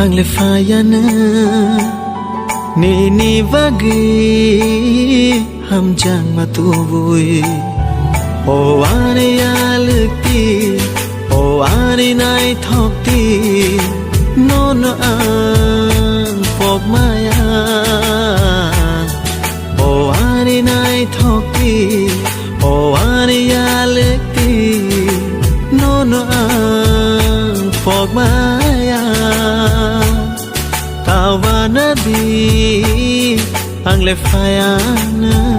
ang le fayana ni vagi ham jang matubui o are yalti o are nai thokti non ang pok maya o are nai thokti o are yalti non ang pok maya tawana di ang le fayana